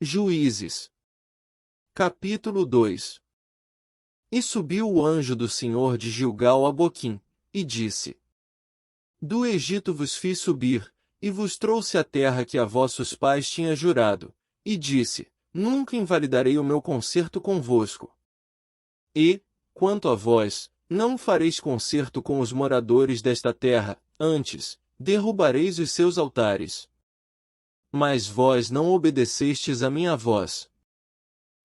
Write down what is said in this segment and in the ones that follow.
Juízes. Capítulo 2. E subiu o anjo do Senhor de Gilgal a Boquim, e disse: Do Egito vos fiz subir, e vos trouxe a terra que a vossos pais tinha jurado, e disse: Nunca invalidarei o meu concerto convosco. E, quanto a vós, não fareis concerto com os moradores desta terra, antes, derrubareis os seus altares. Mas vós não obedecestes à minha voz.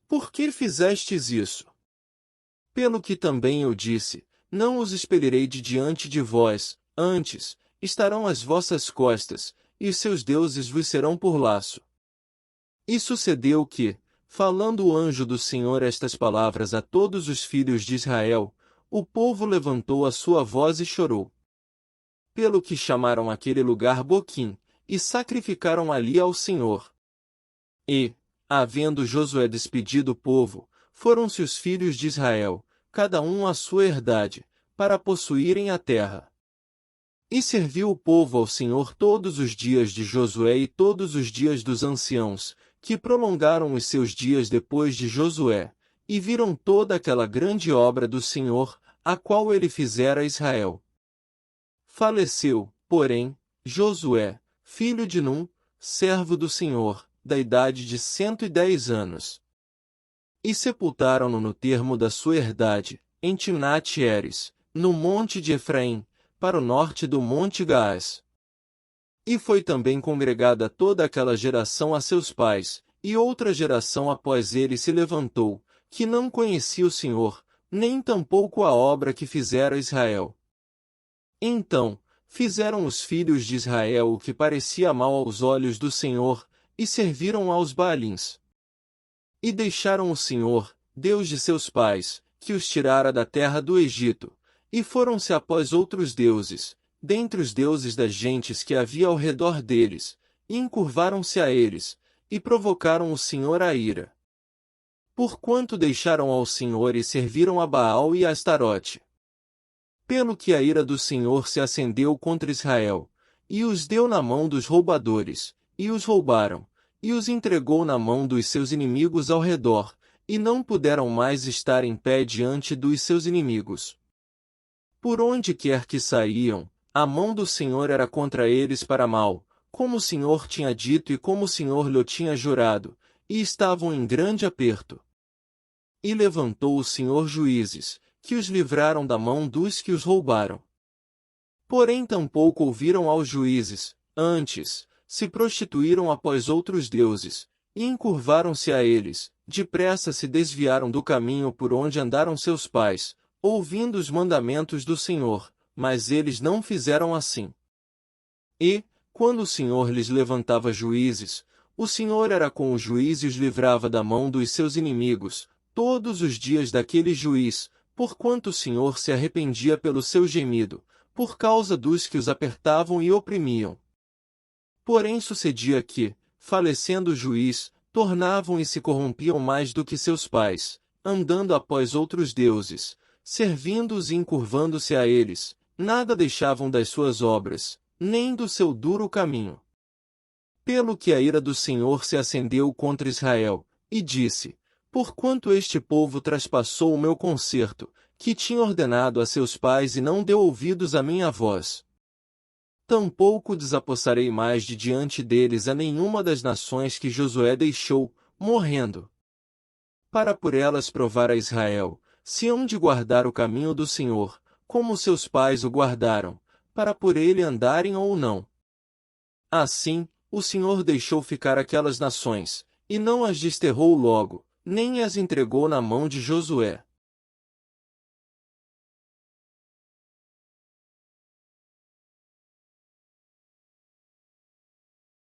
Por que fizestes isso? Pelo que também eu disse, não os expelirei de diante de vós, antes, estarão às vossas costas, e os seus deuses vos serão por laço. E sucedeu que, falando o anjo do Senhor estas palavras a todos os filhos de Israel, o povo levantou a sua voz e chorou. Pelo que chamaram aquele lugar Boquim, e sacrificaram ali ao Senhor. E, havendo Josué despedido o povo, foram-se os filhos de Israel, cada um à sua herdade, para possuírem a terra. E serviu o povo ao Senhor todos os dias de Josué e todos os dias dos anciãos, que prolongaram os seus dias depois de Josué, e viram toda aquela grande obra do Senhor, a qual ele fizera a Israel. Faleceu, porém, Josué, filho de Num, servo do Senhor, da idade de 110 anos. E sepultaram-no no termo da sua herdade, em Timnat-Heres, no monte de Efraim, para o norte do monte Gaás. E foi também congregada toda aquela geração a seus pais, e outra geração após ele se levantou, que não conhecia o Senhor, nem tampouco a obra que fizera Israel. Então, fizeram os filhos de Israel o que parecia mal aos olhos do Senhor, e serviram aos Baalins. E deixaram o Senhor, Deus de seus pais, que os tirara da terra do Egito, e foram-se após outros deuses, dentre os deuses das gentes que havia ao redor deles, e encurvaram-se a eles, e provocaram o Senhor a ira. Porquanto deixaram ao Senhor e serviram a Baal e a Astarote. Pelo que a ira do Senhor se acendeu contra Israel, e os deu na mão dos roubadores, e os roubaram, e os entregou na mão dos seus inimigos ao redor, e não puderam mais estar em pé diante dos seus inimigos. Por onde quer que saíam, a mão do Senhor era contra eles para mal, como o Senhor tinha dito e como o Senhor lhe tinha jurado, e estavam em grande aperto. E levantou o Senhor juízes, que os livraram da mão dos que os roubaram. Porém tampouco ouviram aos juízes, antes, se prostituíram após outros deuses, e encurvaram-se a eles, depressa se desviaram do caminho por onde andaram seus pais, ouvindo os mandamentos do Senhor, mas eles não fizeram assim. E, quando o Senhor lhes levantava juízes, o Senhor era com o juiz e os livrava da mão dos seus inimigos, todos os dias daquele juiz, porquanto o Senhor se arrependia pelo seu gemido, por causa dos que os apertavam e oprimiam. Porém sucedia que, falecendo o juiz, tornavam e se corrompiam mais do que seus pais, andando após outros deuses, servindo-os e encurvando-se a eles, nada deixavam das suas obras, nem do seu duro caminho. Pelo que a ira do Senhor se acendeu contra Israel, e disse: Porquanto este povo traspassou o meu concerto, que tinha ordenado a seus pais e não deu ouvidos à minha voz. Tampouco desapossarei mais de diante deles a nenhuma das nações que Josué deixou, morrendo. Para por elas provar a Israel, se hão de guardar o caminho do Senhor, como seus pais o guardaram, para por ele andarem ou não. Assim, o Senhor deixou ficar aquelas nações, e não as desterrou logo, nem as entregou na mão de Josué.